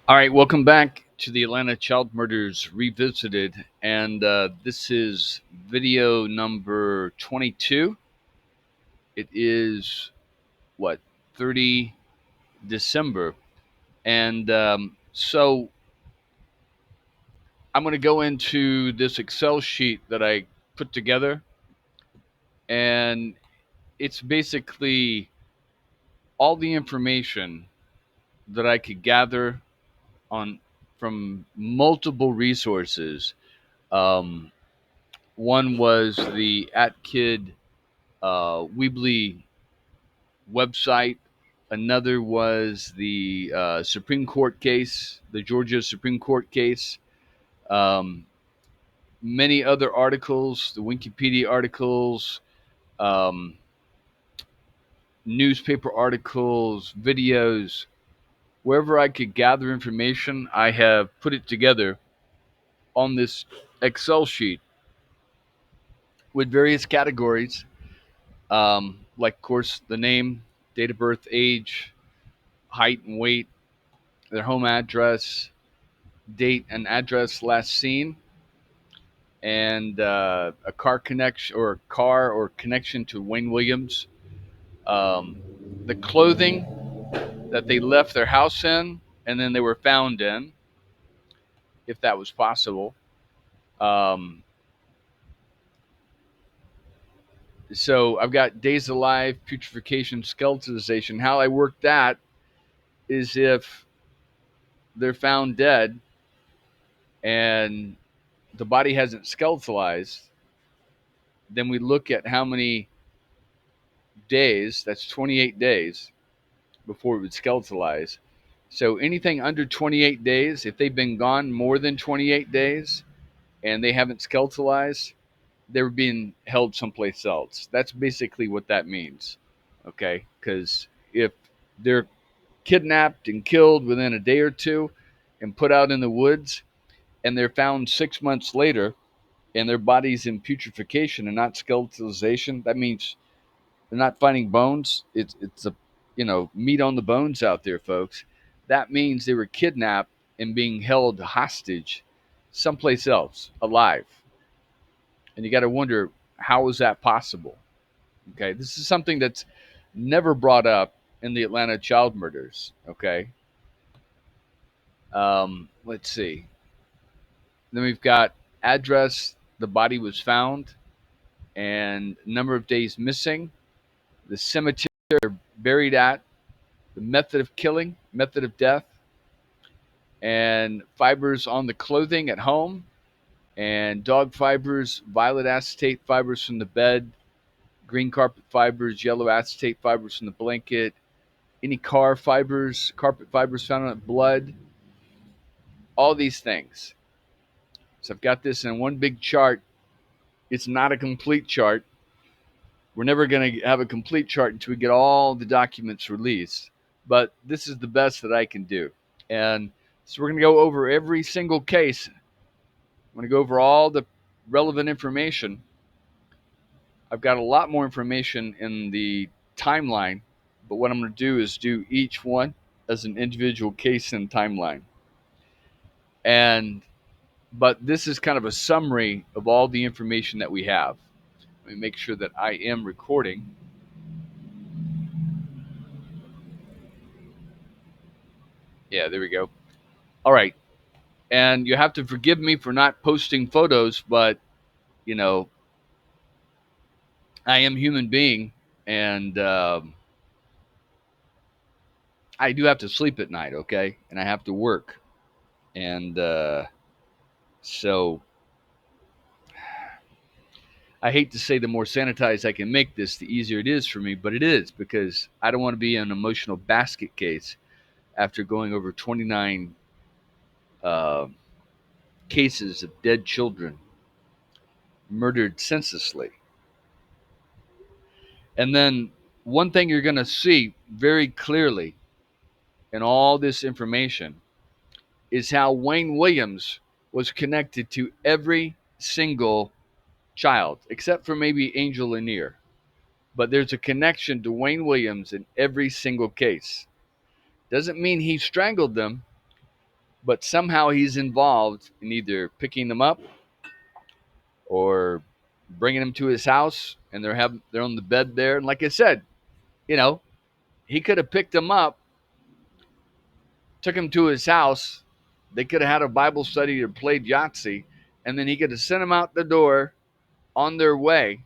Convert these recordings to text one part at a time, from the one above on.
All right, welcome back to the Atlanta Child Murders Revisited. And this is video number 22. It is, what, 30 December. And so I'm going to go into this Excel sheet that I put together. And it's basically all the information that I could gather on from multiple resources. Um, One was the ATKID Weebly website. Another was the Supreme Court case, the Georgia Supreme Court case. Um, Many other articles, the Wikipedia articles, um, newspaper articles, videos. Wherever I could gather information, I have put it together on this Excel sheet with various categories, like, of course, the name, date of birth, age, height and weight, their home address, date and address last seen, and a car connection or connection to Wayne Williams, um, the clothing that they left their house in and then they were found in, if that was possible. Um, so I've got days alive, putrefaction, skeletonization. How I work that is if they're found dead and the body hasn't skeletonized, then we look at how many days, that's 28 days before it would skeletalize. So anything under 28 days, if they've been gone more than 28 days and they haven't skeletalized, they're being held someplace else. That's basically what that means. Okay? Because if they're kidnapped and killed within a day or two and put out in the woods and they're found 6 months later and their body's in putrefaction and not skeletalization, that means they're not finding bones. It's a meat on the bones out there, folks. That means they were kidnapped and being held hostage someplace else, alive. And you got to wonder, how is that possible? Okay, this is something that's never brought up in the Atlanta child murders. Okay, let's see. Then we've got address the body was found and number of days missing, the cemetery they're buried at, the method of killing, method of death, and fibers on the clothing at home, and dog fibers, violet acetate fibers from the bed, green carpet fibers, yellow acetate fibers from the blanket, any car fibers, carpet fibers found on it, blood, all these things. So I've got this in one big chart. It's not a complete chart. We're never going to have a complete chart until we get all the documents released, but this is the best that I can do. And so we're going to go over every single case. I'm going to go over all the relevant information. I've got a lot more information in the timeline, but what I'm going to do is do each one as an individual case and timeline. And but this is kind of a summary of all the information that we have. Let me make sure that I am recording. Yeah, there we go. All right. And you have to forgive me for not posting photos, but you know, I am a human being, and I do have to sleep at night, okay, and I have to work, and so I hate to say the more sanitized I can make this, the easier it is for me, but it is because I don't want to be an emotional basket case after going over 29 uh, cases of dead children murdered senselessly. And then one thing you're going to see very clearly in all this information is how Wayne Williams was connected to every single child, except for maybe Angel Lanier. But there's a connection to Wayne Williams in every single case. Doesn't mean he strangled them, but somehow he's involved in either picking them up or bringing them to his house, and they're on the bed there. And like I said, you know, he could have picked them up, took them to his house. They could have had a Bible study or played Yahtzee, and then he could have sent them out the door on their way.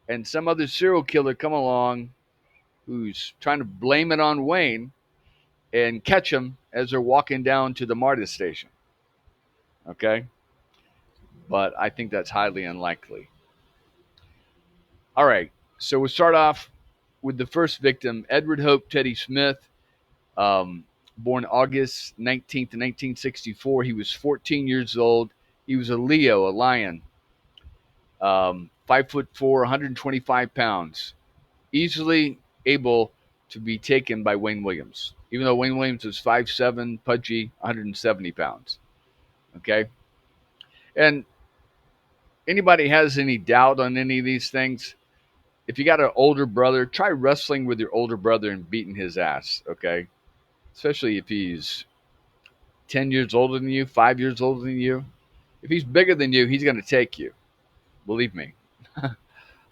And some other serial killer come along who's trying to blame it on Wayne and catch them as they're walking down to the MARTA station. Okay, but I think that's highly unlikely. All right, so we'll start off with the first victim, Edward Hope Teddy Smith, born August 19th, 1964. He was 14 years old. He was a Leo, a lion, 5'4", 125 pounds, easily able to be taken by Wayne Williams, even though Wayne Williams was 5'7", pudgy, 170 pounds. Okay, and anybody has any doubt on any of these things, if you got an older brother, try wrestling with your older brother and beating his ass, okay? Especially if he's 10 years older than you, 5 years older than you. If he's bigger than you, he's going to take you. Believe me.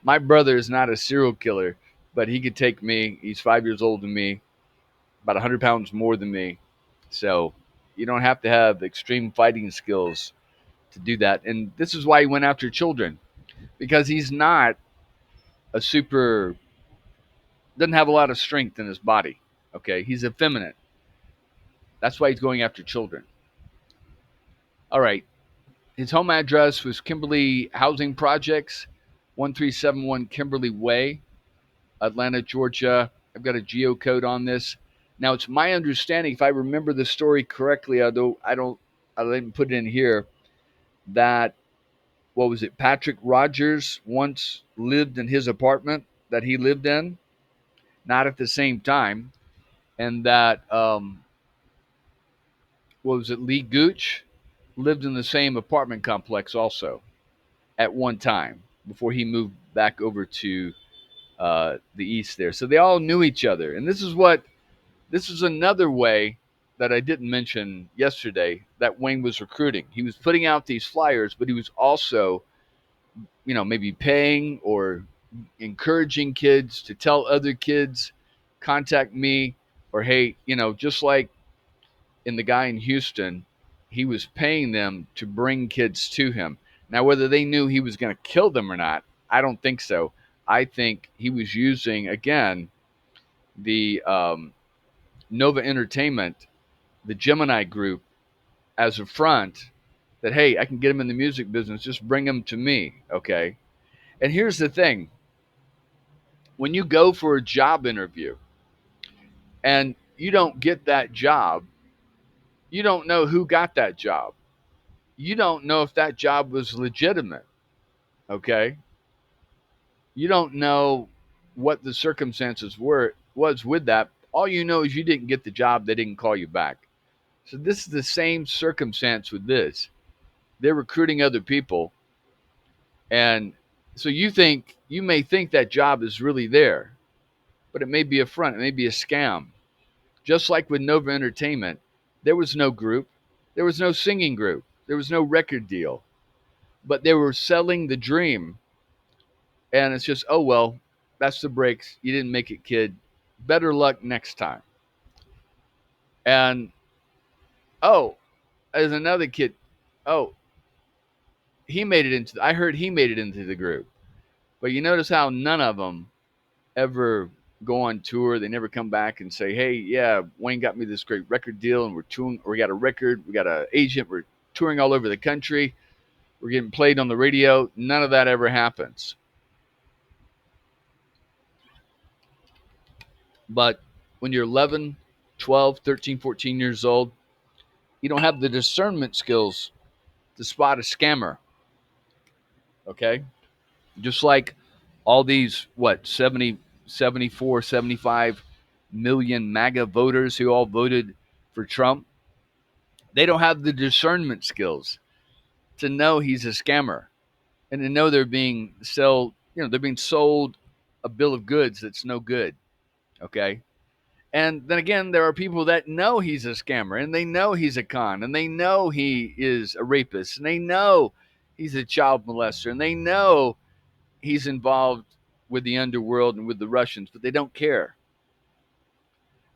My brother is not a serial killer, but he could take me. He's 5 years older than me, about 100 pounds more than me. So you don't have to have extreme fighting skills to do that. And this is why he went after children, because he's not a super, doesn't have a lot of strength in his body. Okay, he's effeminate. That's why he's going after children. All right. His home address was Kimberly Housing Projects, 1371 Kimberly Way, Atlanta, Georgia. I've got a geocode on this. Now, it's my understanding, if I remember the story correctly, although I didn't put it in here, that, what was it, Patrick Rogers once lived in his apartment that he lived in, not at the same time, and that, what was it, Lee Gooch lived in the same apartment complex also at one time before he moved back over to the east there. So they all knew each other. And this is another way that I didn't mention yesterday that Wayne was recruiting. He was putting out these flyers, but he was also, maybe paying or encouraging kids to tell other kids, contact me, or hey, just like in the guy in Houston, he was paying them to bring kids to him. Now, whether they knew he was going to kill them or not, I don't think so. I think he was using, again, the Nova Entertainment, the Gemini group, as a front that, hey, I can get him in the music business. Just bring him to me, okay? And here's the thing. When you go for a job interview and you don't get that job, you don't know who got that job. You don't know if that job was legitimate, okay? You don't know what the circumstances was with that. All you know is you didn't get the job, they didn't call you back. So this is the same circumstance with this. They're recruiting other people, and so you may think that job is really there, but it may be a front, it may be a scam. Just like with Nova Entertainment, there was no group, there was no singing group, there was no record deal, but they were selling the dream. And it's just, oh, well, that's the breaks. You didn't make it, kid. Better luck next time. And, oh, there's another kid. Oh, I heard he made it into the group. But you notice how none of them ever go on tour. They never come back and say, hey, yeah, Wayne got me this great record deal and we're touring, or we got a record, we got an agent, we're touring all over the country, we're getting played on the radio. None of that ever happens. But when you're 11, 12, 13, 14 years old, you don't have the discernment skills to spot a scammer. Okay? Just like all these, 70, 74, 75 million MAGA voters who all voted for Trump, they don't have the discernment skills to know he's a scammer and to know they're being sold a bill of goods that's no good. Okay? And then again, there are people that know he's a scammer, and they know he's a con, and they know he is a rapist, and they know he's a child molester, and they know he's involved with the underworld and with the Russians, but they don't care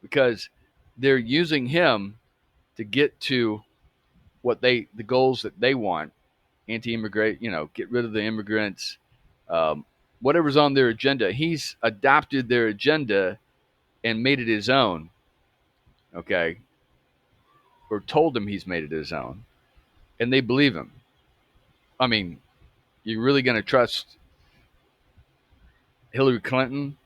because they're using him to get to the goals that they want. Anti-immigrant, get rid of the immigrants, um, whatever's on their agenda. He's adopted their agenda and made it his own. Okay, or told him he's made it his own, and they believe him. I mean, you're really going to trust Hillary Clinton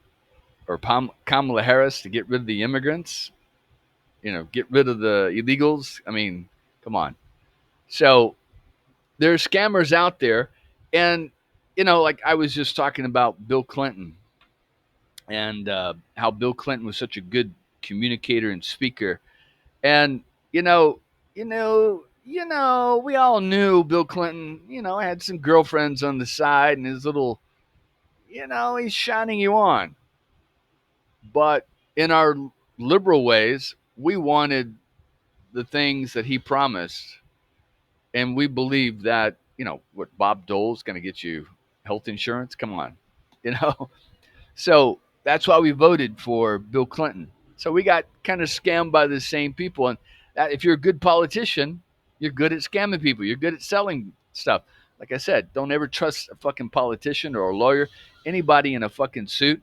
or Kamala Harris to get rid of the immigrants? Get rid of the illegals? I mean, come on. So there's scammers out there, and like I was just talking about Bill Clinton and how Bill Clinton was such a good communicator and speaker, and we all knew Bill Clinton. Had some girlfriends on the side, and his little, he's shining you on. But in our liberal ways, we wanted the things that he promised, and we believed that what Bob Dole's going to get you health insurance. Come on, you know. So that's why we voted for Bill Clinton. So we got kind of scammed by the same people. And if you're a good politician, you're good at scamming people. You're good at selling stuff. Like I said, don't ever trust a fucking politician or a lawyer, anybody in a fucking suit,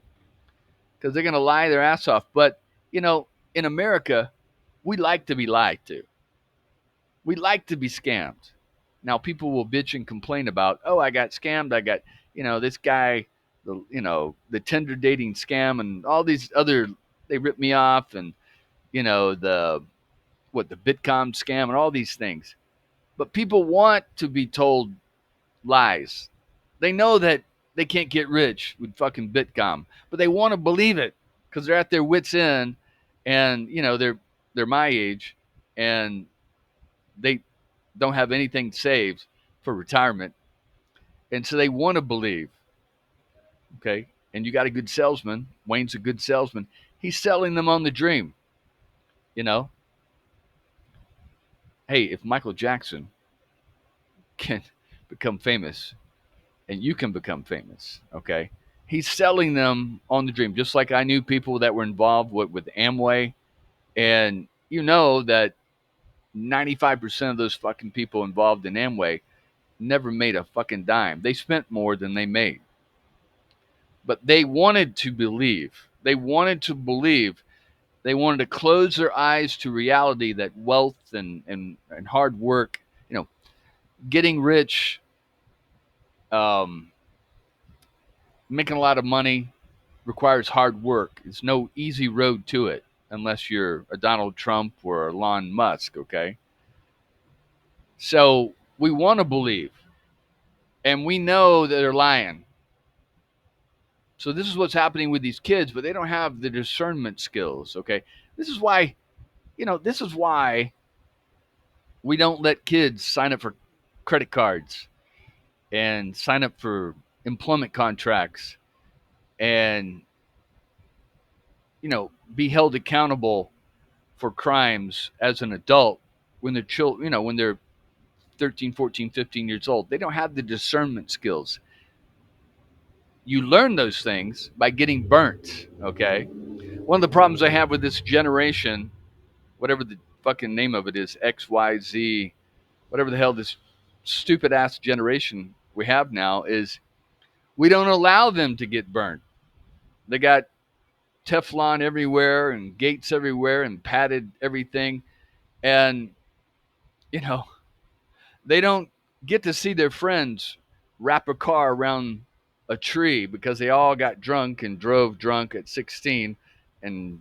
because they're going to lie their ass off. But, in America, we like to be lied to. We like to be scammed. Now, people will bitch and complain about, oh, I got scammed. I got, this guy, the Tinder dating scam and all these other, they ripped me off, and, the Bitcoin scam and all these things. But people want to be told lies. They know that they can't get rich with fucking Bitcoin, but they want to believe it because they're at their wits' end, and they're my age, and they don't have anything saved for retirement, and so they want to believe. Okay, and you got a good salesman. Wayne's a good salesman. He's selling them on the dream. You know, hey, if Michael Jackson can become famous, and you can become famous, okay, he's selling them on the dream. Just like I knew people that were involved with Amway, and that 95% of those fucking people involved in Amway never made a fucking dime. They spent more than they made. But they wanted to believe. They wanted to believe. They wanted to close their eyes to reality that wealth and hard work, getting rich, um, making a lot of money requires hard work. It's no easy road to it unless you're a Donald Trump or Elon Musk, okay? So we want to believe, and we know that they're lying. So this is what's happening with these kids, but they don't have the discernment skills, okay? This is why, this is why we don't let kids sign up for credit cards and sign up for employment contracts and, be held accountable for crimes as an adult when they're children, when they're 13, 14, 15 years old. They don't have the discernment skills. You learn those things by getting burnt, okay? One of the problems I have with this generation, whatever the fucking name of it is, XYZ, whatever the hell this stupid ass generation we have now, is we don't allow them to get burnt. They got Teflon everywhere and gates everywhere and padded everything. And, you know, they don't get to see their friends wrap a car around a tree because they all got drunk and drove drunk at 16 and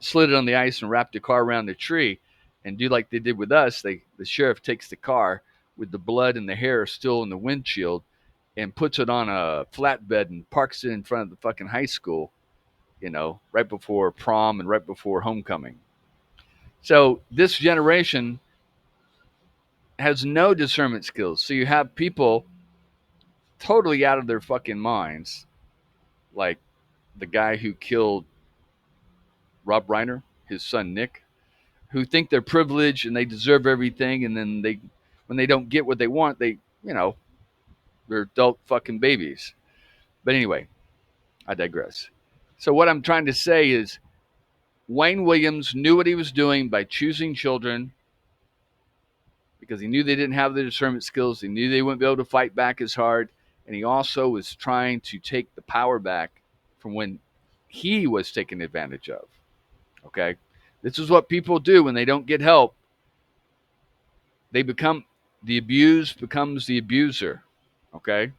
slid it on the ice and wrapped a car around the tree and do like they did with us. The sheriff takes the car with the blood and the hair still in the windshield and puts it on a flatbed and parks it in front of the fucking high school, right before prom and right before homecoming. So this generation has no discernment skills. So you have people totally out of their fucking minds, like the guy who killed Rob Reiner, his son Nick, who think they're privileged and they deserve everything, and then when they don't get what they want, they're adult fucking babies. But anyway, I digress. So what I'm trying to say is Wayne Williams knew what he was doing by choosing children because he knew they didn't have the discernment skills. He knew they wouldn't be able to fight back as hard. And he also was trying to take the power back from when he was taken advantage of. Okay? This is what people do when they don't get help. They become, the abused becomes the abuser. Okay?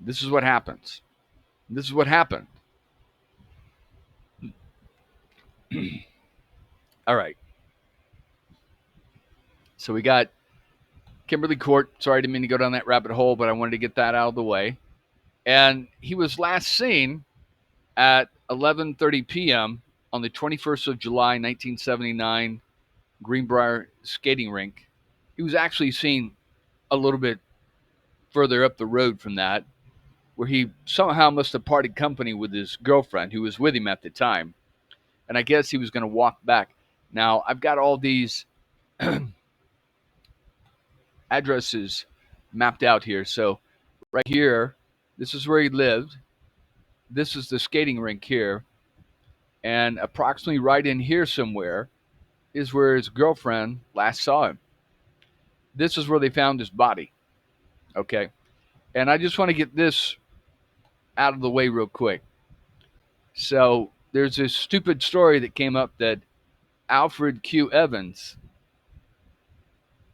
This is what happens. This is what happened. All right. So we got Kimberly Court. Sorry, I didn't mean to go down that rabbit hole, but I wanted to get that out of the way. And he was last seen at 11:30 p.m. on the 21st of July, 1979, Greenbrier skating rink. He was actually seen a little bit further up the road from that, where he somehow must have parted company with his girlfriend who was with him at the time. And I guess he was going to walk back. Now, I've got all these addresses mapped out here. So right here, this is where he lived. This is the skating rink here. And approximately right in here somewhere is where his girlfriend last saw him. This is where they found his body. Okay. And I just want to get this out of the way real quick. So there's this stupid story that came up that Alfred Q. Evans,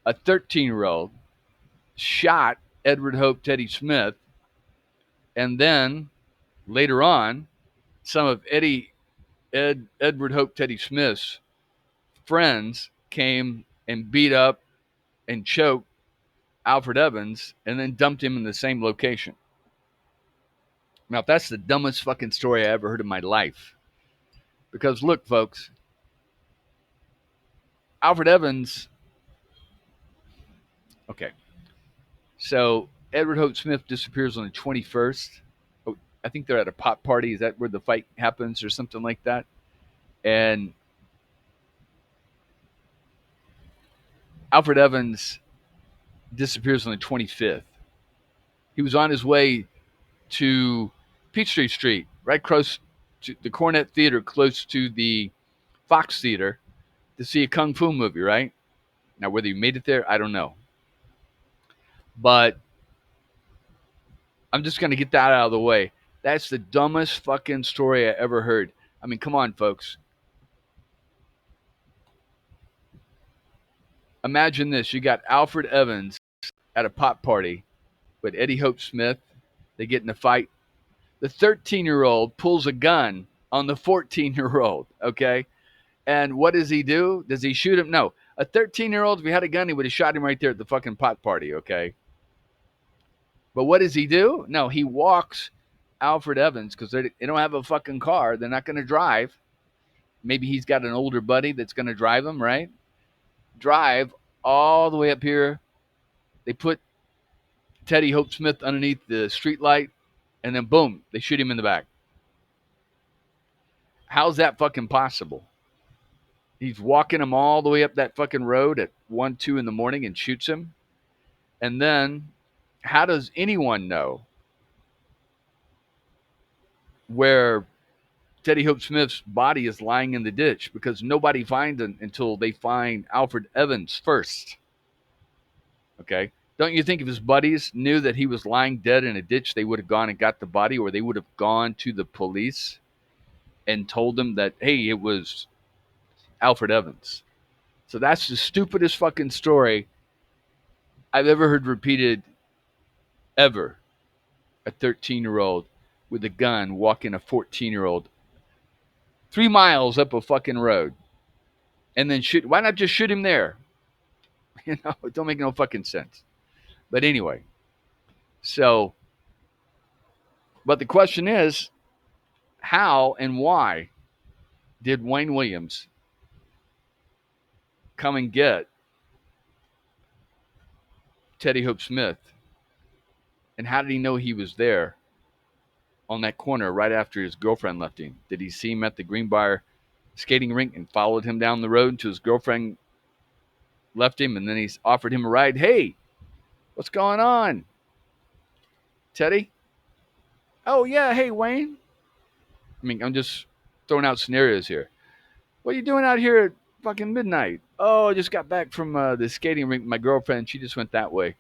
a 13-year-old, shot Edward Hope Teddy Smith. And then later on, some of Edward Hope Teddy Smith's friends came and beat up and choked Alfred Evans and then dumped him in the same location. Now, that's the dumbest fucking story I ever heard in my life. Because look, folks, Alfred Evans, okay, so Edward Hope Smith disappears on the 21st. Oh, I think they're at a pot party. Is that where the fight happens or something like that? And Alfred Evans disappears on the 25th. He was on his way to Peachtree Street, right close to the Cornet Theater, close to the Fox Theater, to see a kung fu movie, right? Now, whether he made it there, I don't know. But I'm just going to get that out of the way. That's the dumbest fucking story I ever heard. I mean, come on, folks. Imagine this. You got Alfred Evans at a pot party with Eddie Hope Smith. They get in a fight. The 13-year-old pulls a gun on the 14-year-old, okay? And what does he do? Does he shoot him? No. A 13-year-old, if he had a gun, he would have shot him right there at the fucking pot party, okay? But what does he do? No, he walks Alfred Evans because they don't have a fucking car. They're not going to drive. Maybe he's got an older buddy that's going to drive him, right? Drive all the way up here. They put Teddy Hope Smith underneath the street light, and then boom, they shoot him in the back. How's that fucking possible? He's walking him all the way up that fucking road at 1, 2 in the morning and shoots him. And then how does anyone know where Teddy Hope Smith's body is lying in the ditch? Because nobody finds him until they find Alfred Evans first. Okay? Don't you think if his buddies knew that he was lying dead in a ditch, they would have gone and got the body, or they would have gone to the police and told them that, hey, it was Alfred Evans? So that's the stupidest fucking story I've ever heard repeated ever. A 13-year-old with a gun walking a 14-year-old 3 miles up a fucking road and then shoot. Why not just shoot him there? You know, it don't make no fucking sense. But anyway, so, but the question is, how and why did Wayne Williams come and get Teddy Hope Smith? And how did he know he was there? on that corner right after his girlfriend left him? Did he see him at the Greenbrier skating rink and followed him down the road until his girlfriend left him, and then he's offered him a ride? Hey, what's going on, Teddy? Oh, yeah, hey, Wayne. I mean, I'm just throwing out scenarios here. What are you doing out here at fucking midnight? Oh, I just got back from the skating rink with my girlfriend. She just went that way.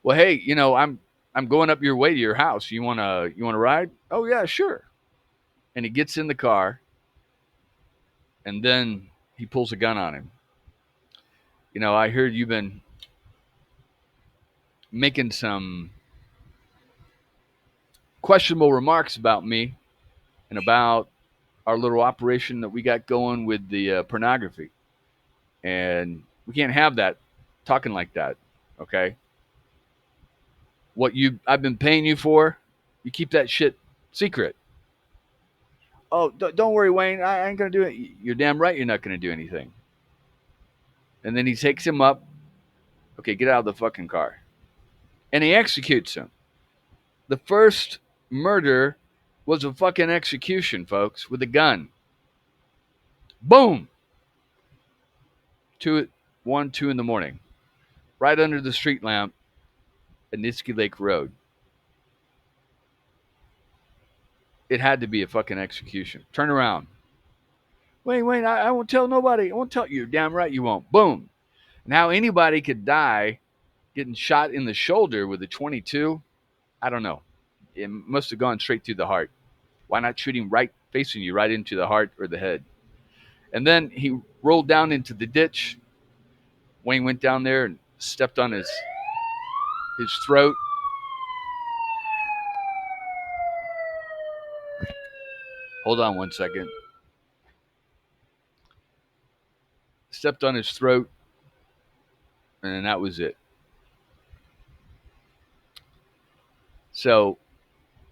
Well, hey, I'm going up your way to your house. You wanna ride? Oh yeah, sure. And he gets in the car, and then he pulls a gun on him. I heard you've been making some questionable remarks about me and about our little operation that we got going with the pornography, and we can't have that talking like that. Okay, I've been paying you for, you keep that shit secret. Oh, don't worry, Wayne. I ain't gonna do it. You're damn right. You're not gonna do anything. And then he takes him up. Okay, get out of the fucking car. And he executes him. The first murder was a fucking execution, folks, with a gun. Boom. 2 in the morning, right under the street lamp at Nitzke Lake Road. It had to be a fucking execution. Turn around. Wait, I won't tell nobody. I won't tell you. Damn right you won't. Boom. And how anybody could die getting shot in the shoulder with a 22, I don't know. It must have gone straight through the heart. Why not shoot him right facing you, right into the heart or the head? And then he rolled down into the ditch. Wayne went down there and stepped on his throat. Hold on one second. Stepped on his throat, and that was it. So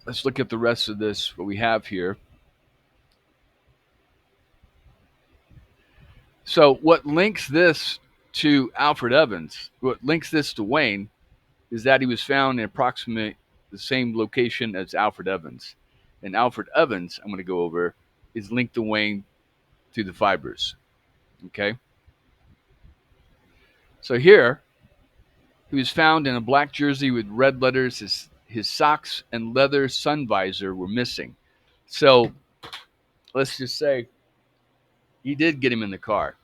let's look at the rest of this, what we have here. So what links this to Alfred Evans, what links this to Wayne, is that he was found in approximately the same location as Alfred Evans. And Alfred Evans, I'm going to go over, is linked to Wayne through the fibers. Okay? So here, he was found in a black jersey with red letters. His socks and leather sun visor were missing. So let's just say he did get him in the car.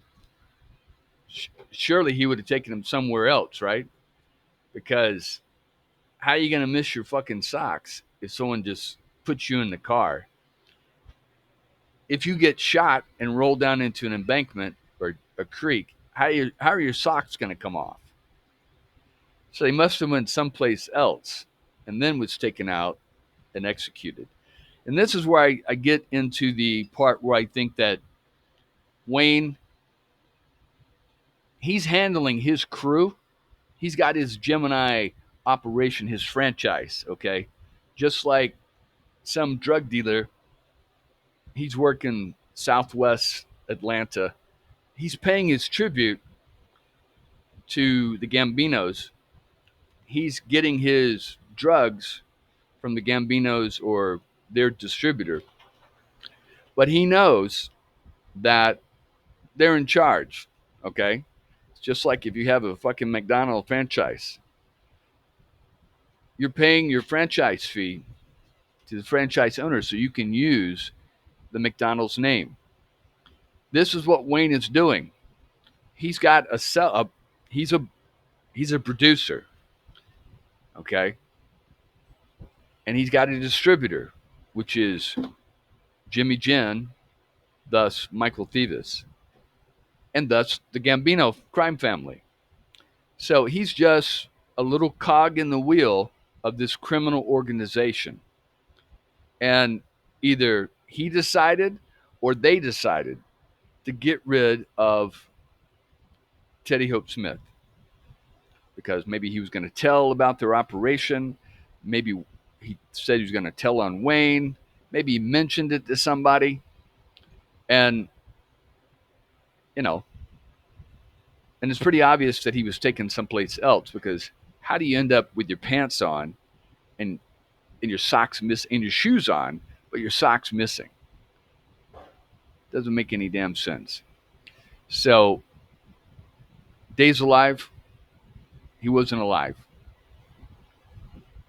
Surely he would have taken him somewhere else, right? Because how are you going to miss your fucking socks if someone just puts you in the car? If you get shot and roll down into an embankment or a creek, how are your socks going to come off? So he must have went someplace else and then was taken out and executed. And this is where I get into the part where I think that Wayne, he's handling his crew. He's got his Gemini operation, his franchise, okay? Just like some drug dealer, he's working Southwest Atlanta. He's paying his tribute to the Gambinos. He's getting his drugs from the Gambinos or their distributor. But he knows that they're in charge, okay? It's just like if you have a fucking McDonald's franchise. You're paying your franchise fee to the franchise owner so you can use the McDonald's name. This is what Wayne is doing. He's got he's a producer, okay? And he's got a distributor, which is Jimmy Ginn, thus Michael Thieves, and thus the Gambino crime family. So he's just a little cog in the wheel of this criminal organization. And either he decided or they decided to get rid of Teddy Hope Smith because maybe he was going to tell about their operation. Maybe he said he was going to tell on Wayne. Maybe he mentioned it to somebody. And, and it's pretty obvious that he was taken someplace else because how do you end up with your pants on and and your socks miss and your shoes on, but your socks missing. Doesn't make any damn sense. So, days alive, he wasn't alive.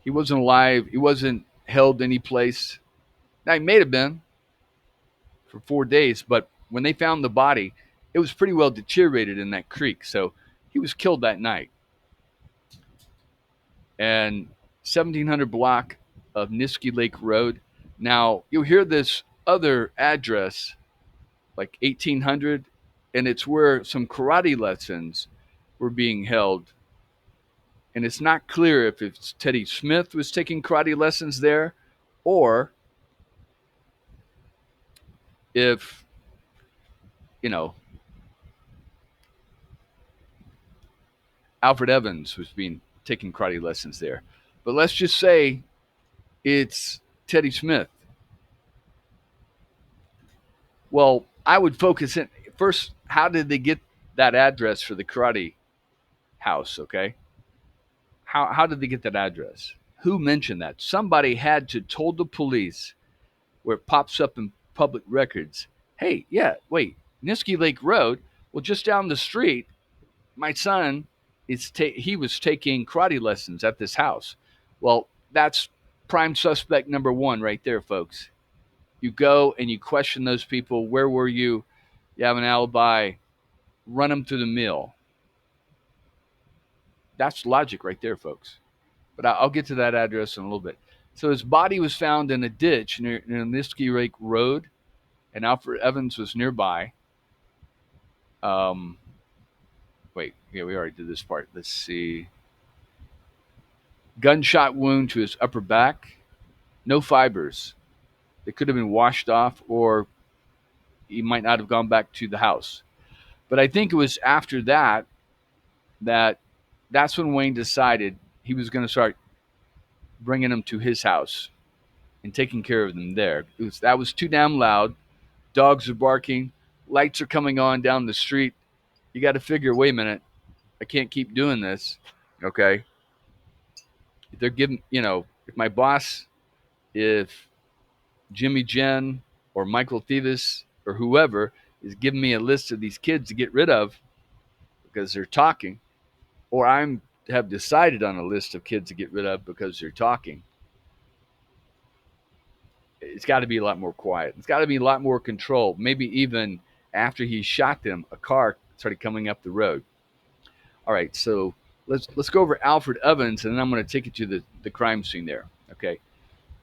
He wasn't alive. He wasn't held any place. Now, he may have been for 4 days, but when they found the body, it was pretty well deteriorated in that creek. So he was killed that night. And 1700 block of Niski Lake Road. Now, you'll hear this other address, like 1800, and it's where some karate lessons were being held. And it's not clear if it's Teddy Smith was taking karate lessons there or if, you know, Alfred Evans was taking karate lessons there. But let's just say it's Teddy Smith. Well, I would focus in first. How did they get that address for the karate house? Okay, how did they get that address? Who mentioned that? Somebody had to told the police where it pops up in public records. Hey, yeah, wait, Niski Lake Road. Well, just down the street, my son he was taking karate lessons at this house. Well, that's prime suspect number one right there, folks. You go and you question those people. Where were you? You have an alibi. Run them through the mill. That's logic right there, folks. But I'll get to that address in a little bit. So his body was found in a ditch near Niski Lake Road, and Alfred Evans was nearby. Wait, yeah, we already did this part. Let's see. Gunshot wound to his upper back. No fibers. They could have been washed off, or he might not have gone back to the house. But I think it was after that's when Wayne decided he was going to start bringing them to his house and taking care of them there. That was too damn loud. Dogs are barking. Lights are coming on down the street. You got to figure, wait a minute, I can't keep doing this. Okay. If they're giving, if my boss, if Jimmy Jen or Michael Thievis or whoever is giving me a list of these kids to get rid of because they're talking, or have decided on a list of kids to get rid of because they're talking, it's got to be a lot more quiet. It's got to be a lot more controlled. Maybe even after he shot them, a car started coming up the road. All right, so let's go over Alfred Evans, and then I'm going to take you to the crime scene there. Okay,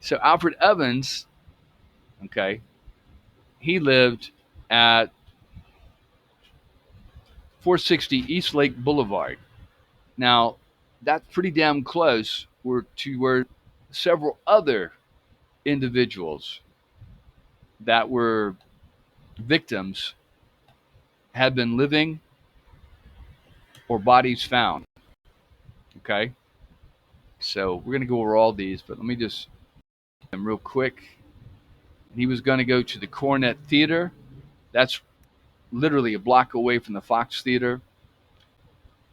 so Alfred Evans, okay, he lived at 460 East Lake Boulevard. Now, that's pretty damn close to where several other individuals that were victims had been living or bodies found. Okay? So we're going to go over all these, but let me just them real quick. He was going to go to the Cornet Theater. That's literally a block away from the Fox Theater,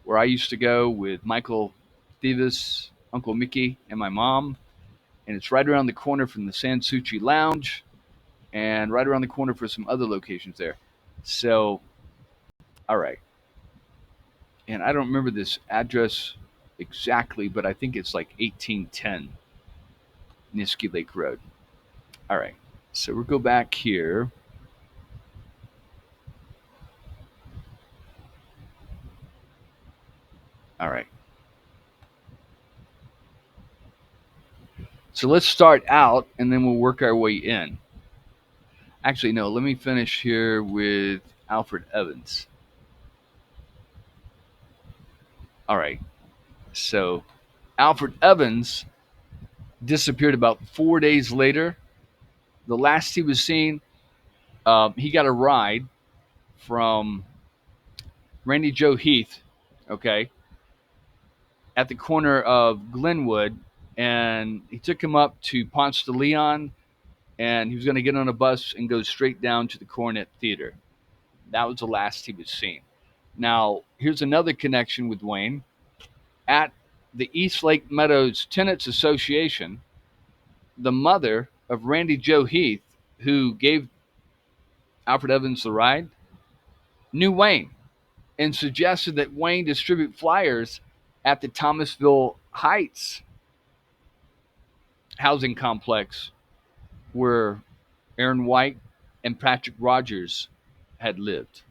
where I used to go with Michael Thievis, Uncle Mickey, and my mom. And it's right around the corner from the Sansuchi Lounge and right around the corner for some other locations there. So, all right. And I don't remember this address exactly, but I think it's like 1810 Niski Lake Road. All right. So we'll go back here. All right. So let's start out and then we'll work our way in. Actually, no, let me finish here with Alfred Evans. All right. So Alfred Evans disappeared about 4 days later. The last he was seen, he got a ride from Randy Joe Heath, okay, at the corner of Glenwood, and he took him up to Ponce de Leon, and he was going to get on a bus and go straight down to the Cornet Theater. That was the last he was seen. Now, here's another connection with Wayne. At the East Lake Meadows Tenants Association, the mother of Randy Joe Heath, who gave Alfred Evans the ride, knew Wayne and suggested that Wayne distribute flyers at the Thomasville Heights housing complex where Aaron White and Patrick Rogers had lived.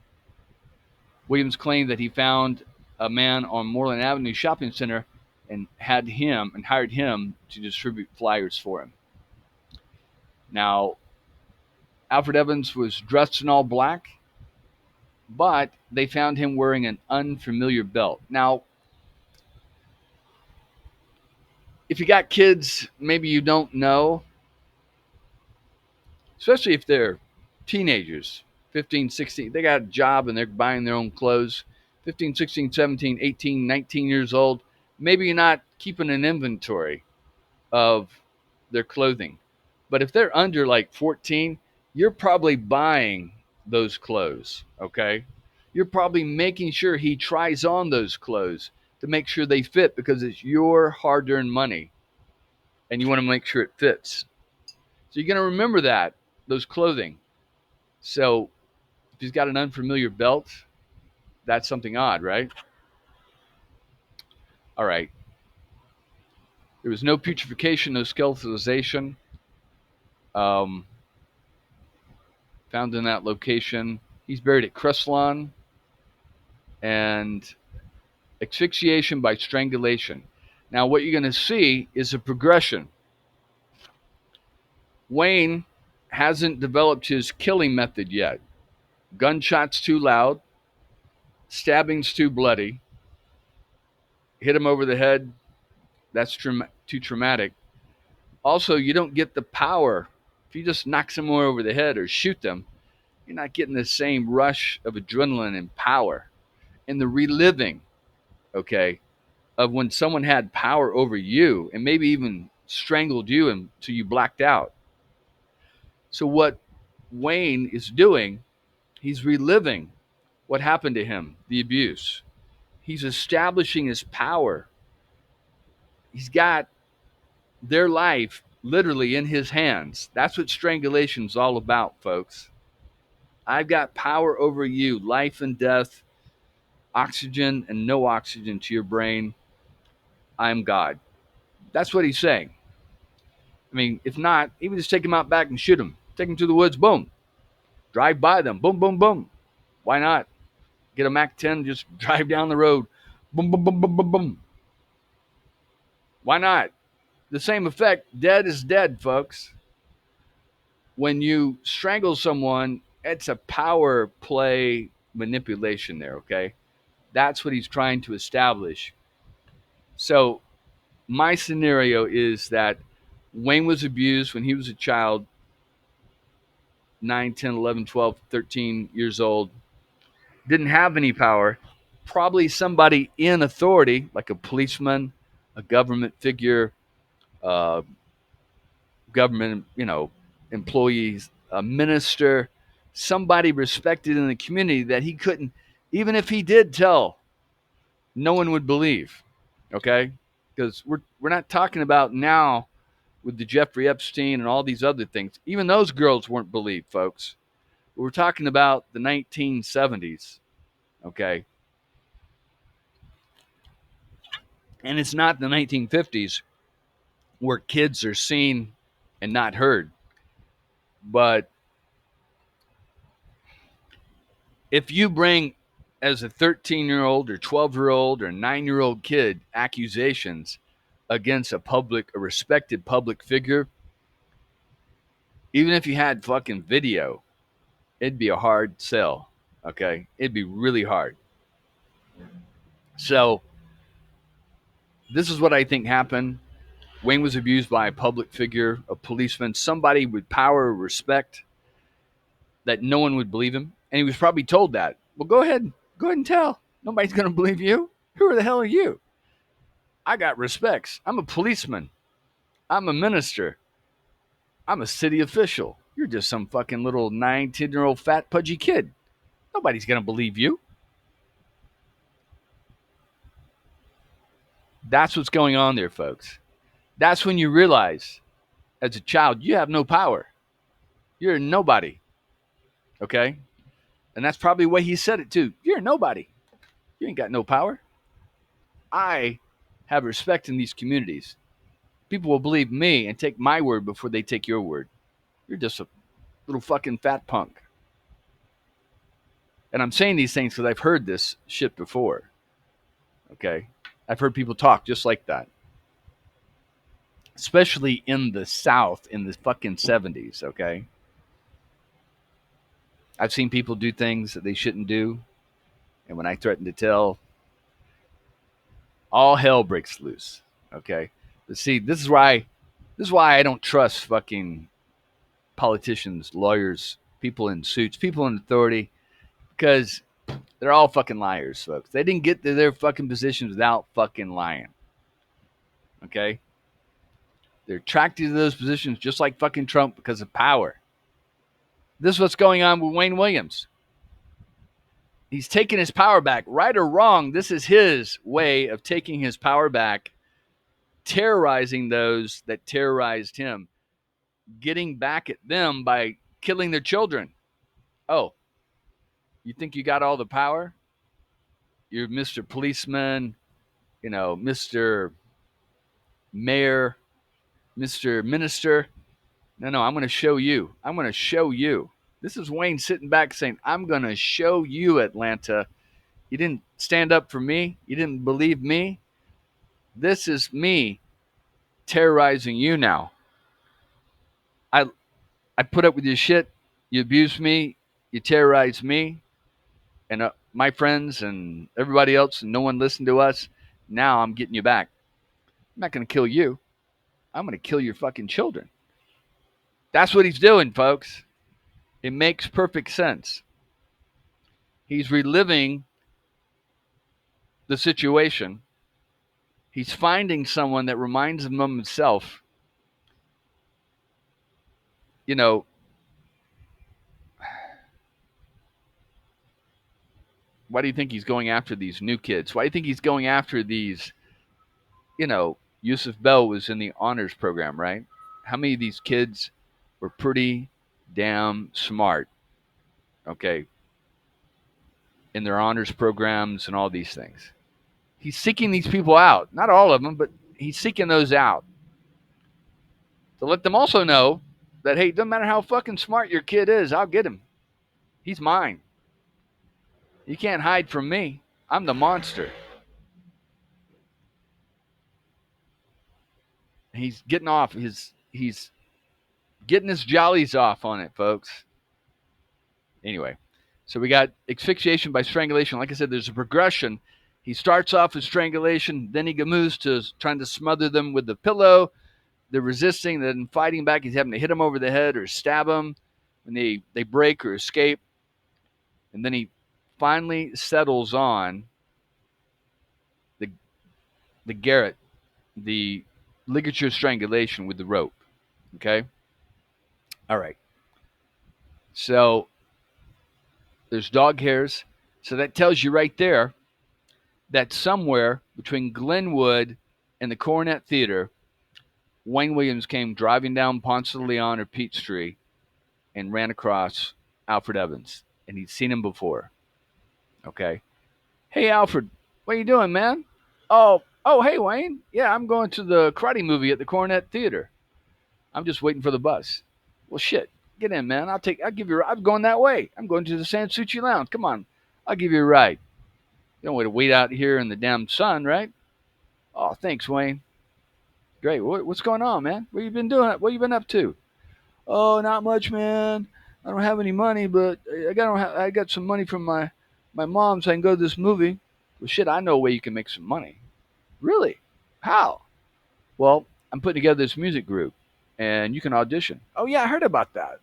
Williams claimed that he found a man on Moreland Avenue Shopping Center and hired him to distribute flyers for him. Now, Alfred Evans was dressed in all black, but they found him wearing an unfamiliar belt. Now, if you got kids, maybe you don't know, especially if they're teenagers, 15, 16, they got a job and they're buying their own clothes, 15, 16, 17, 18, 19 years old, maybe you're not keeping an inventory of their clothing. But if they're under like 14, you're probably buying those clothes, okay? You're probably making sure he tries on those clothes to make sure they fit because it's your hard-earned money and you want to make sure it fits. So you're going to remember that, those clothing. So if he's got an unfamiliar belt, that's something odd, right? All right. There was no putrefaction, no skeletalization found in that location. He's buried at Cresslawn, and asphyxiation by strangulation. Now, what you're going to see is a progression. Wayne hasn't developed his killing method yet. Gunshots too loud, stabbings too bloody, hit him over the head, that's too traumatic. Also, you don't get the power. If you just knock someone over the head or shoot them, you're not getting the same rush of adrenaline and power and the reliving, okay, of when someone had power over you and maybe even strangled you until you blacked out. So what Wayne is doing, he's reliving what happened to him, the abuse. He's establishing his power. He's got their life literally in his hands. That's what strangulation is all about, folks. I've got power over you, life and death, oxygen and no oxygen to your brain. I'm God. That's what he's saying. I mean, if not, he would just take him out back and shoot him. Take him to the woods, boom. Drive by them, boom, boom, boom. Why not? Get a Mac 10, just drive down the road, boom, boom, boom, boom, boom, boom. Why not? The same effect, dead is dead, folks. When you strangle someone, it's a power play manipulation there, okay? That's what he's trying to establish. So my scenario is that Wayne was abused when he was a child, 9, 10, 11, 12, 13 years old, didn't have any power. Probably somebody in authority, like a policeman, a government figure, uh, government, employees, a minister, somebody respected in the community that he couldn't, even if he did tell, no one would believe. Okay, because we're not talking about now with the Jeffrey Epstein and all these other things. Even those girls weren't believed, folks. We're talking about the 1970s. Okay, and it's not the 1950s where kids are seen and not heard. But if you bring, as a 13-year-old or 12-year-old or 9-year-old kid, accusations against a respected public figure, even if you had fucking video, it'd be a hard sell. Okay, it'd be really hard. So this is what I think happened. Wayne was abused by a public figure, a policeman, somebody with power or respect that no one would believe him. And he was probably told that. Well, go ahead and tell. Nobody's going to believe you. Who the hell are you? I got respects. I'm a policeman. I'm a minister. I'm a city official. You're just some fucking little 9, 10-year-old fat pudgy kid. Nobody's going to believe you. That's what's going on there, folks. That's when you realize as a child, you have no power. You're a nobody. Okay? And that's probably the way he said it too. You're a nobody. You ain't got no power. I have respect in these communities. People will believe me and take my word before they take your word. You're just a little fucking fat punk. And I'm saying these things because I've heard this shit before. Okay? I've heard people talk just like that. Especially in the South in the fucking 70s, okay? I've seen people do things that they shouldn't do. And when I threaten to tell, all hell breaks loose. Okay? But see, this is why I don't trust fucking politicians, lawyers, people in suits, people in authority, because they're all fucking liars, folks. They didn't get to their fucking positions without fucking lying. Okay? They're attracted to those positions just like fucking Trump because of power. This is what's going on with Wayne Williams. He's taking his power back. Right or wrong, this is his way of taking his power back, terrorizing those that terrorized him, getting back at them by killing their children. Oh, you think you got all the power? You're Mr. Policeman, Mr. Mayor, Mr. Minister. No, I'm going to show you. I'm going to show you. This is Wayne sitting back saying, I'm going to show you, Atlanta. You didn't stand up for me. You didn't believe me. This is me terrorizing you now. I put up with your shit. You abused me. You terrorized me and my friends and everybody else, and no one listened to us. Now I'm getting you back. I'm not going to kill you. I'm going to kill your fucking children. That's what he's doing, folks. It makes perfect sense. He's reliving the situation. He's finding someone that reminds him of himself. You know, why do you think he's going after these new kids? Why do you think he's going after these, Yusuf Bell was in the honors program, right? How many of these kids were pretty damn smart, okay, in their honors programs and all these things? He's seeking these people out. Not all of them, but he's seeking those out. To let them also know that, hey, it doesn't matter how fucking smart your kid is, I'll get him. He's mine. You can't hide from me. I'm the monster. He's getting off he's getting his jollies off on it, folks. Anyway, so we got asphyxiation by strangulation. Like I said, there's a progression. He starts off with strangulation, then he moves to trying to smother them with the pillow. They're resisting, then fighting back. He's having to hit them over the head or stab them when they break or escape. And then he finally settles on the garrote, the ligature strangulation with the rope. Okay? All right. So there's dog hairs. So that tells you right there that somewhere between Glenwood and the Coronet Theater, Wayne Williams came driving down Ponce de Leon or Peachtree and ran across Alfred Evans. And he'd seen him before. Okay? Hey, Alfred, what are you doing, man? Oh, hey, Wayne. Yeah, I'm going to the karate movie at the Coronet Theater. I'm just waiting for the bus. Well, shit. Get in, man. I'll give you. I'm going that way. I'm going to the Sansucci Lounge. Come on, I'll give you a ride. You don't want to wait out here in the damn sun, right? Oh, thanks, Wayne. Great. What's going on, man? What you been doing? What you been up to? Oh, not much, man. I don't have any money, but I got some money from my mom, so I can go to this movie. Well, shit, I know a way you can make some money. Really? How? Well, I'm putting together this music group, and you can audition. Oh yeah, I heard about that.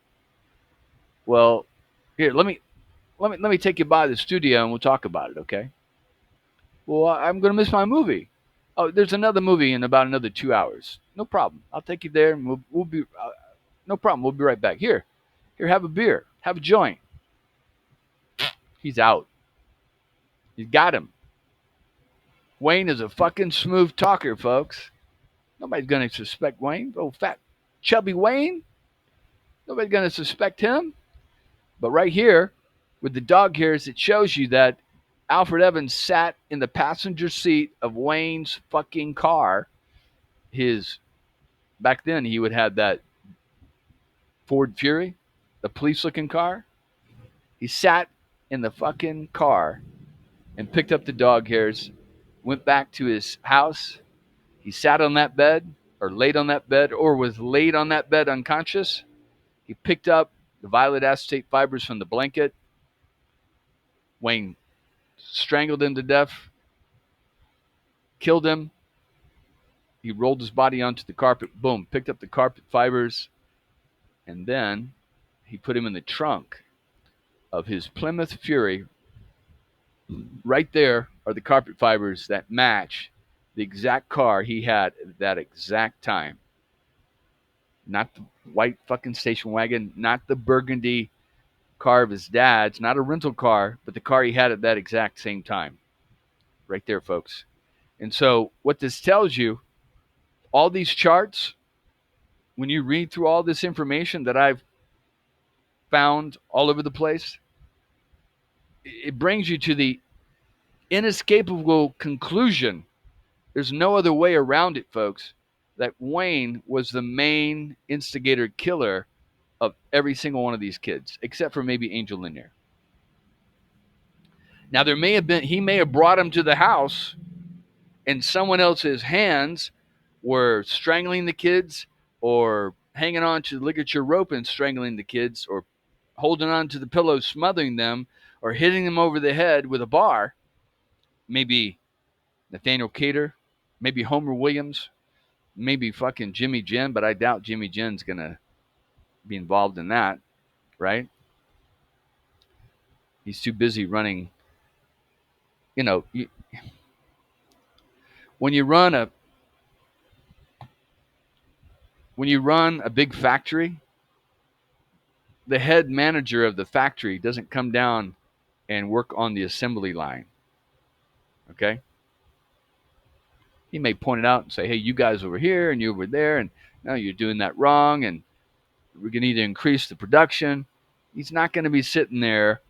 Well, here, let me take you by the studio, and we'll talk about it. Okay? Well, I'm gonna miss my movie. Oh, there's another movie in about another 2 hours. No problem. I'll take you there, and we'll be no problem. We'll be right back. Here, have a beer, have a joint. He's out. You got him. Wayne is a fucking smooth talker, folks. Nobody's gonna suspect Wayne. Oh, fat chubby Wayne, nobody's going to suspect him. But right here, with the dog hairs, it shows you that Alfred Evans sat in the passenger seat of Wayne's fucking car. Back then he would have that Ford Fury, the police-looking car. He sat in the fucking car and picked up the dog hairs, went back to his house. He sat on that bed, or laid on that bed, or was laid on that bed unconscious. He picked up the violet acetate fibers from the blanket. Wayne strangled him to death, killed him. He rolled his body onto the carpet, boom, picked up the carpet fibers, and then he put him in the trunk of his Plymouth Fury. Right there are the carpet fibers that match the exact car he had at that exact time. Not the white fucking station wagon, not the burgundy car of his dad's, not a rental car, but the car he had at that exact same time. Right there, folks. And so what this tells you, all these charts, when you read through all this information that I've found all over the place, it brings you to the inescapable conclusion. There's no other way around it, folks, that Wayne was the main instigator killer of every single one of these kids, except for maybe Angel Lanier. Now, he may have brought him to the house and someone else's hands were strangling the kids or hanging on to the ligature rope and strangling the kids or holding on to the pillow, smothering them, or hitting them over the head with a bar. Maybe Nathaniel Cater, maybe Homer Williams, maybe fucking Jimmy Ginn, but I doubt Jimmy Ginn's going to be involved in that, right? He's too busy running. You know, when you run a big factory, the head manager of the factory doesn't come down and work on the assembly line. Okay? He may point it out and say, hey, you guys over here and you over there, and no, you're doing that wrong, and we're going to need to increase the production. He's not going to be sitting there.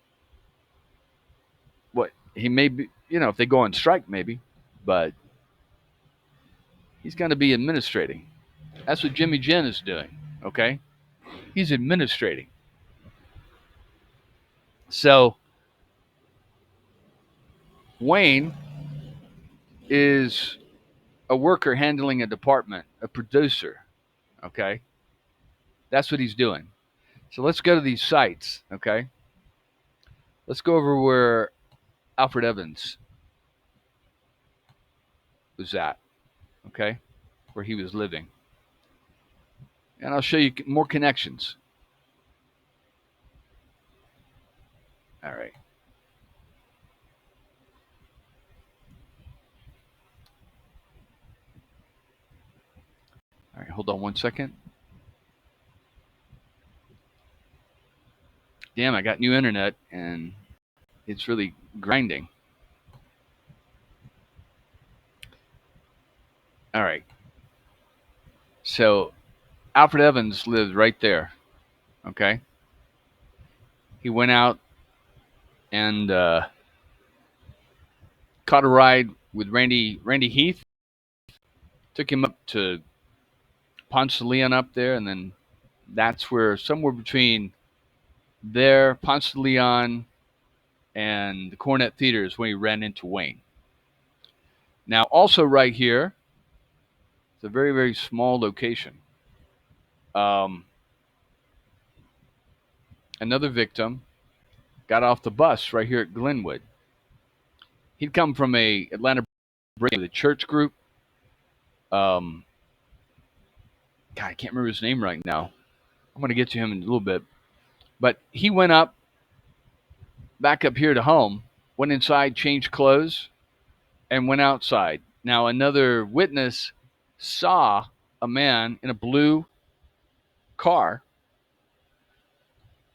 What he may be, if they go on strike, maybe, but he's going to be administrating. That's what Jimmy Ginn is doing. Okay? He's administrating. So Wayne is a worker handling a department, a producer. Okay? That's what he's doing. So let's go to these sites. Okay? Let's go over where Alfred Evans was at. Okay? Where he was living. And I'll show you more connections. All right. All right, hold on one second. Damn, I got new internet and it's really grinding. All right. So Alfred Evans lived right there. Okay. He went out and caught a ride with Randy Heath. Took him up to Ponce de Leon up there, and then that's where somewhere between there, Ponce de Leon, and the Cornet Theater is when he ran into Wayne. Now, also right here, it's a very, very small location. Another victim got off the bus right here at Glenwood. He'd come from a Atlanta break with a church group. God, I can't remember his name right now. I'm going to get to him in a little bit. But he went back up here to home, went inside, changed clothes, and went outside. Now, another witness saw a man in a blue car,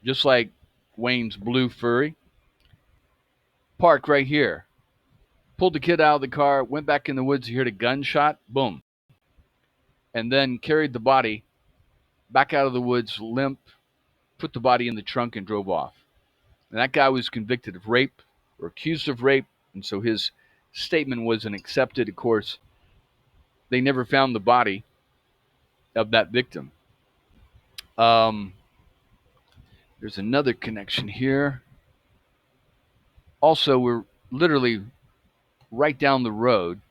just like Wayne's blue Fury, parked right here. Pulled the kid out of the car, went back in the woods, he heard a gunshot, boom. And then carried the body back out of the woods, limp, put the body in the trunk, and drove off. And that guy was convicted of rape or accused of rape, and so his statement wasn't accepted. Of course, they never found the body of that victim. Um, there's another connection here. Also, we're literally right down the road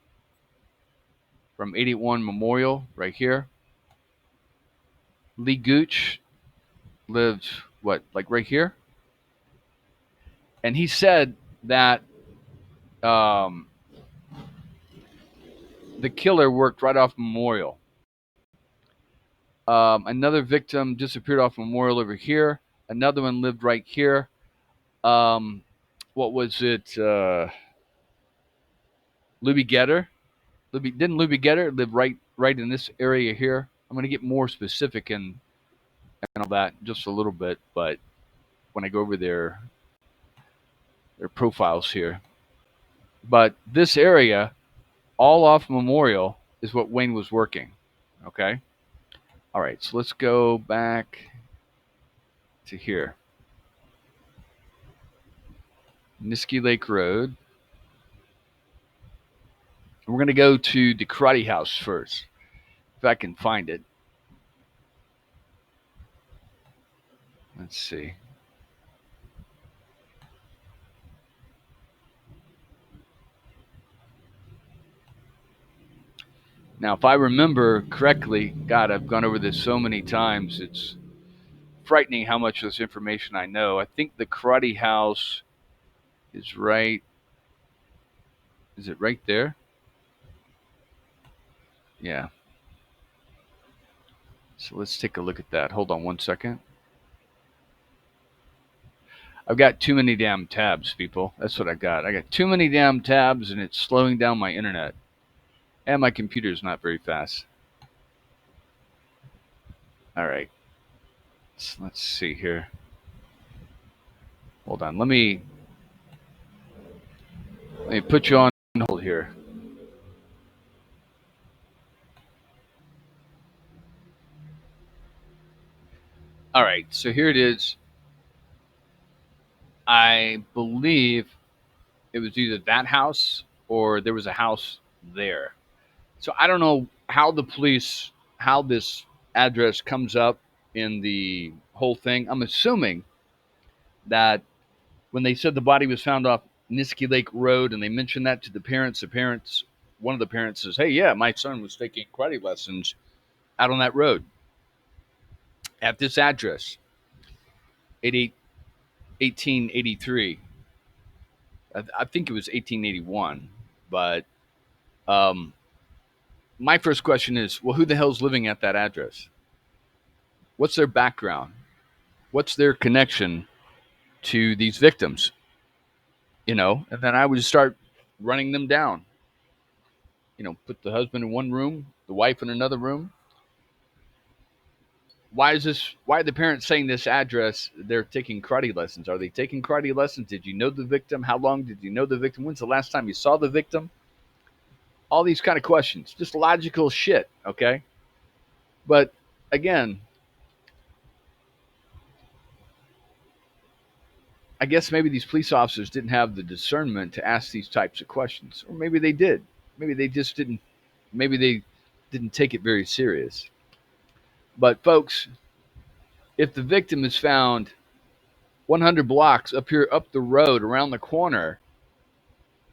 from 81 Memorial, right here. Lee Gooch lived, what, like right here? And he said that um, the killer worked right off Memorial. Another victim disappeared off Memorial over here. Another one lived right here. What was it? Luby Getter. Didn't Luby Getter live right in this area here? I'm going to get more specific and all that in just a little bit, but when I go over their profiles here. But this area, all off Memorial, is what Wayne was working. Okay? All right, so let's go back to here. Niskey Lake Road. We're going to go to the Karate House first, if I can find it. Let's see. Now, if I remember correctly, God, I've gone over this so many times, it's frightening how much of this information I know. I think the Karate House is right. Is it right there? Yeah. So let's take a look at that. Hold on one second. I've got too many damn tabs, people. That's what I got. I got too many damn tabs, and it's slowing down my internet. And my computer's not very fast. All right. So let's see here. Hold on. Let me put you on hold here. All right. So here it is. I believe it was either that house or there was a house there. So I don't know how how this address comes up in the whole thing. I'm assuming that when they said the body was found off Niskey Lake Road and they mentioned that to the parents, one of the parents says, "Hey, yeah, my son was taking karate lessons out on that road at this address, 1883. I think it was 1881. But um, my first question is, well, who the hell's living at that address? What's their background? What's their connection to these victims? And then I would start running them down. Put the husband in one room, the wife in another room. Why are the parents saying this address? They're taking karate lessons. Are they taking karate lessons? Did you know the victim? How long did you know the victim? When's the last time you saw the victim? All these kind of questions, just logical shit. Okay. But again, I guess maybe these police officers didn't have the discernment to ask these types of questions, or maybe they did. Maybe they just didn't. Maybe they didn't take it very serious. But folks, if the victim is found 100 blocks up the road, around the corner,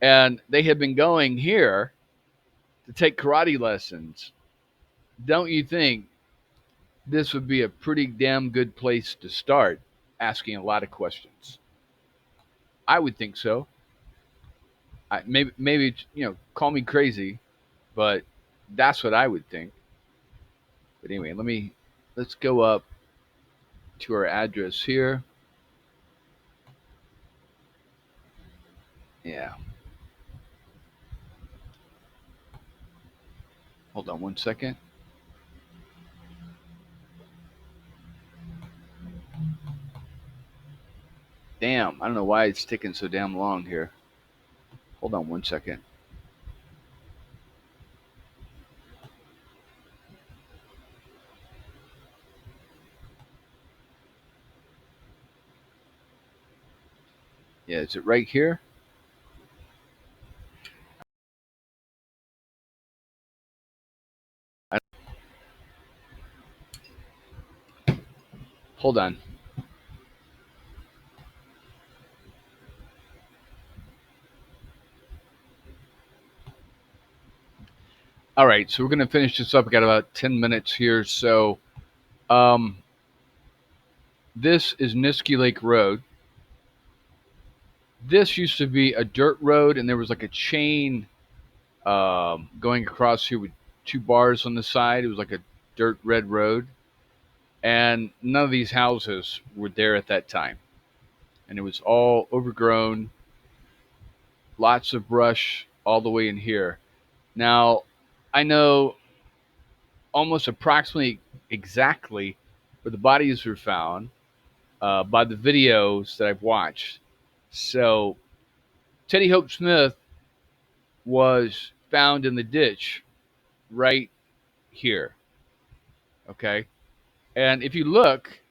and they have been going here to take karate lessons, don't you think this would be a pretty damn good place to start asking a lot of questions? I would think so. Maybe call me crazy, but that's what I would think. But anyway, let's go up to our address here. Yeah. Hold on one second. Damn, I don't know why it's taking so damn long here. Hold on one second. Yeah, is it right here? I, hold on. All right, so we're going to finish this up. We got about 10 minutes here. So, um, this is Niski Lake Road. This used to be a dirt road, and there was like a chain going across here with two bars on the side. It was like a dirt red road, and none of these houses were there at that time, and it was all overgrown, lots of brush all the way in here. Now, I know almost approximately exactly where the bodies were found by the videos that I've watched. So, Teddy Hope Smith was found in the ditch right here. Okay. And if you look,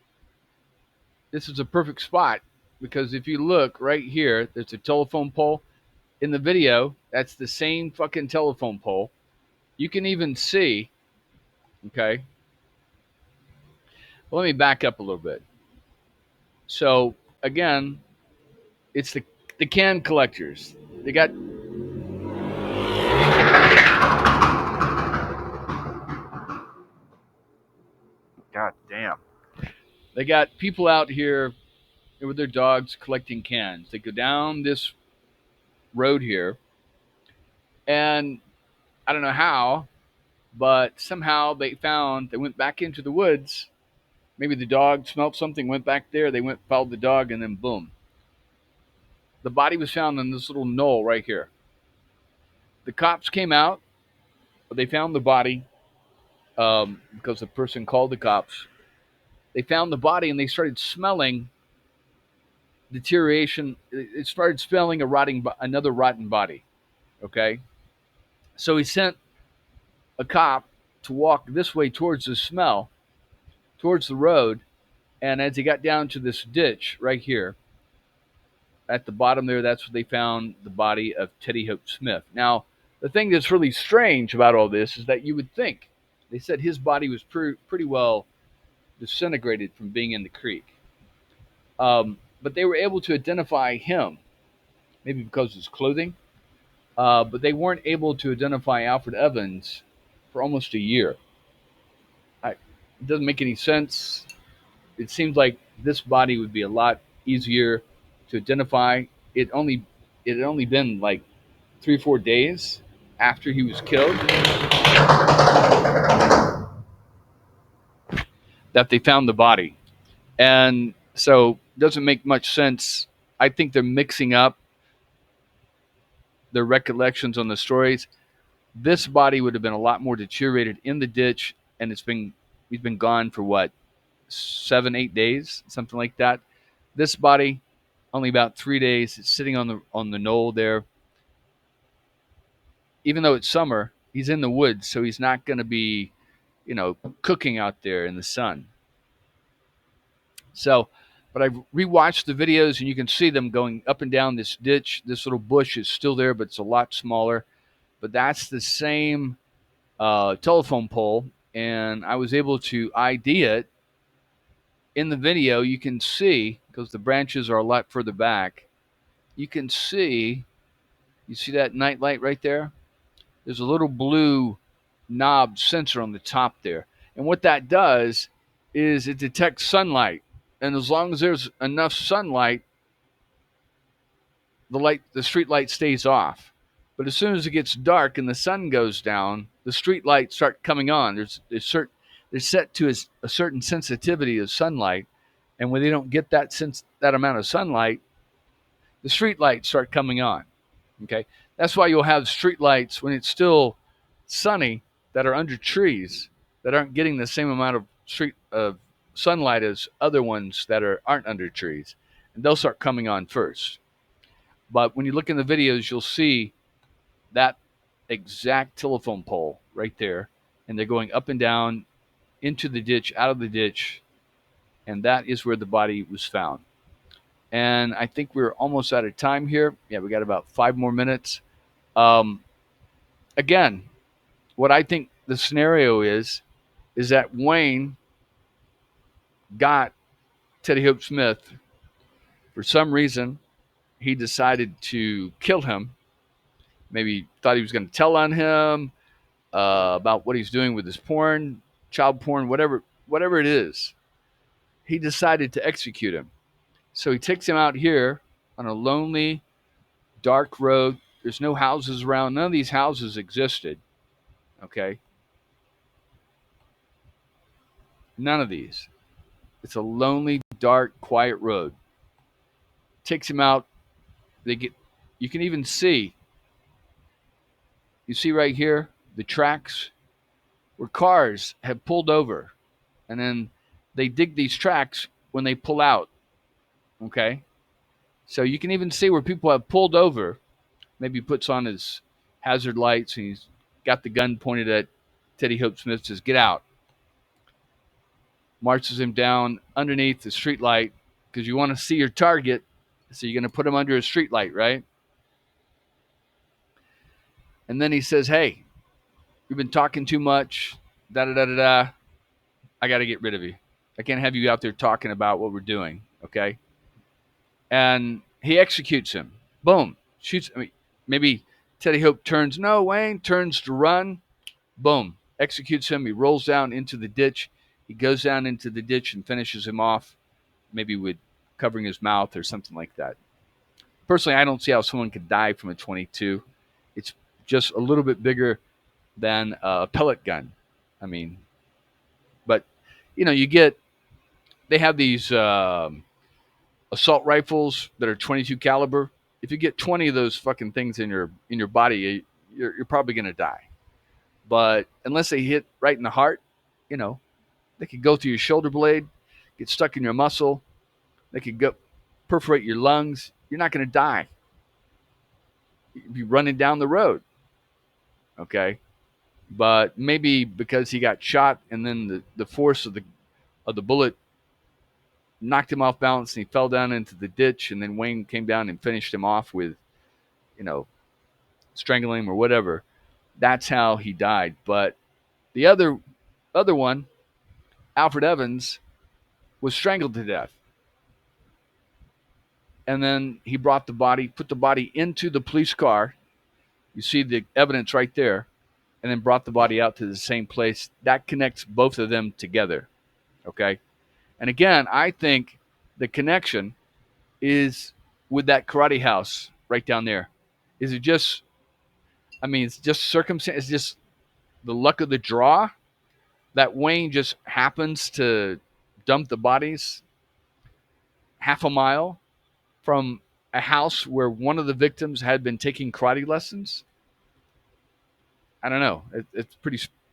this is a perfect spot because if you look right here, there's a telephone pole. In the video, that's the same fucking telephone pole. You can even see, okay. Well, let me back up a little bit. So, again, it's the can collectors. They got God damn. They got people out here with their dogs collecting cans. They go down this road here, and I don't know how, but somehow they went back into the woods. Maybe the dog smelled something, went back there. They went, followed the dog, and then boom. The body was found on this little knoll right here. The cops came out. They found the body because the person called the cops. They found the body and they started smelling deterioration. It started smelling another rotten body. Okay, so he sent a cop to walk this way towards the smell, towards the road, and as he got down to this ditch right here, at the bottom there, that's where they found the body of Teddy Hope Smith. Now, the thing that's really strange about all this is that you would think they said his body was pretty well disintegrated from being in the creek, but they were able to identify him, maybe because of his clothing, but they weren't able to identify Alfred Evans for almost a year. It doesn't make any sense. It seems like this body would be a lot easier to identify. It had only been like 3 or 4 days after he was killed that they found the body, and so it doesn't make much sense. I think they're mixing up their recollections on the stories. This body would have been a lot more deteriorated in the ditch, and he's been gone for what, 7 8 days, something like that. This body only about 3 days. It's sitting on the knoll there. Even though it's summer, he's in the woods, so he's not going to be, cooking out there in the sun. So, but I've rewatched the videos, and you can see them going up and down this ditch. This little bush is still there, but it's a lot smaller. But that's the same telephone pole, and I was able to ID it in the video. You can see because the branches are a lot further back. You can see, you see that night light right there? There's a little blue knob sensor on the top there. And what that does is it detects sunlight. And as long as there's enough sunlight, the street light stays off. But as soon as it gets dark and the sun goes down, the street lights start coming on. They're set to a certain sensitivity of sunlight, and when they don't get that amount of sunlight, the street lights start coming on. Okay, that's why you'll have street lights when it's still sunny that are under trees that aren't getting the same amount of street of sunlight as other ones that aren't under trees, and they'll start coming on first. But when you look in the videos, you'll see that exact telephone pole right there, and they're going up and down into the ditch, out of the ditch, and that is where the body was found. And I think we're almost out of time here. Yeah, we got about 5 more minutes. Um, Again, what I think the scenario is that Wayne got Teddy Hope Smith. For some reason, he decided to kill him. Maybe thought he was going to tell on him about what he's doing with his porn, child porn, whatever it is. He decided to execute him. So he takes him out here on a lonely, dark road. There's no houses around. None of these houses existed. Okay, none of these. It's a lonely, dark, quiet road. Takes him out. They get. You can even see. You see right here the tracks where cars have pulled over, and then they dig these tracks when they pull out. Okay, so you can even see where people have pulled over. Maybe he puts on his hazard lights and he's got the gun pointed at Teddy Hope Smith. Says, "Get out." Marches him down underneath the street light because you want to see your target. So you're going to put him under a street light, right? And then he says, "Hey, you've been talking too much. Da da da da da. I got to get rid of you. I can't have you out there talking about what we're doing." Okay. And he executes him. Boom. Shoots. I mean, maybe Teddy Hope turns. No, Wayne turns to run. Boom. Executes him. He rolls down into the ditch. He goes down into the ditch and finishes him off, maybe with covering his mouth or something like that. Personally, I don't see how someone could die from a 22. It's just a little bit bigger than a pellet gun. I mean, but you get they have these assault rifles that are 22 caliber. If you get 20 of those fucking things in your body, you're probably gonna die. But unless they hit right in the heart, you know, they could go through your shoulder blade, get stuck in your muscle. They could go perforate your lungs. You're not gonna die. You'd be running down the road. Okay, but maybe because he got shot and then the force of the bullet knocked him off balance and he fell down into the ditch, and then Wayne came down and finished him off with, you know, strangling him or whatever. That's how he died. But the other one, Alfred Evans, was strangled to death. And then he brought the body, put the body into the police car. You see the evidence right there, and then brought the body out to the same place. That connects both of them together. Okay. And again, I think the connection is with that karate house right down there. Is it just, I mean, it's just circumstance, it's just the luck of the draw that Wayne just happens to dump the bodies half a mile from a house where one of the victims had been taking karate lessons. I don't know. It's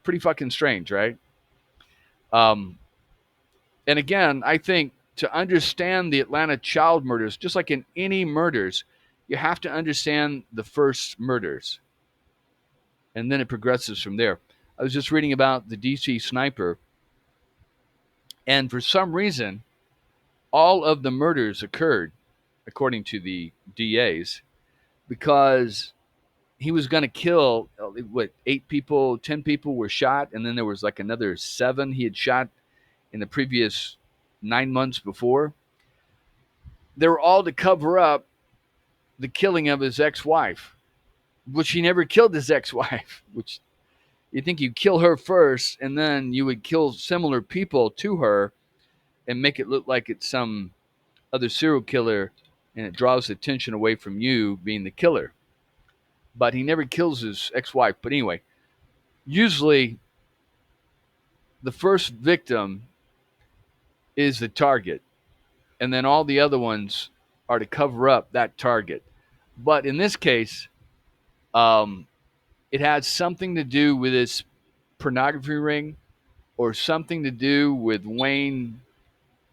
pretty fucking strange, right? Um, and again, I think to understand the Atlanta child murders, just like in any murders, you have to understand the first murders, and then it progresses from there. I was just reading about the DC sniper, and for some reason, all of the murders occurred, according to the DAs, because he was going to kill, what, 8 people, 10 people were shot, and then there was like another 7 he had shot in the previous 9 months before. They were all to cover up the killing of his ex-wife, which he never killed his ex-wife, which you think you'd kill her first, and then you would kill similar people to her and make it look like it's some other serial killer, and it draws attention away from you being the killer. But he never kills his ex-wife. But anyway, usually the first victim is the target, and then all the other ones are to cover up that target. But in this case, it had something to do with this pornography ring, or something to do with Wayne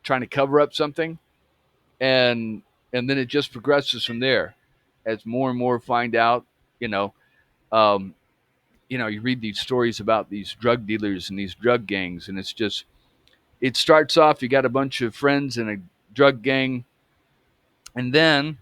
trying to cover up something, and then it just progresses from there as more and more find out. You know, um, you read these stories about these drug dealers and these drug gangs, and it starts off, you got a bunch of friends in a drug gang, And then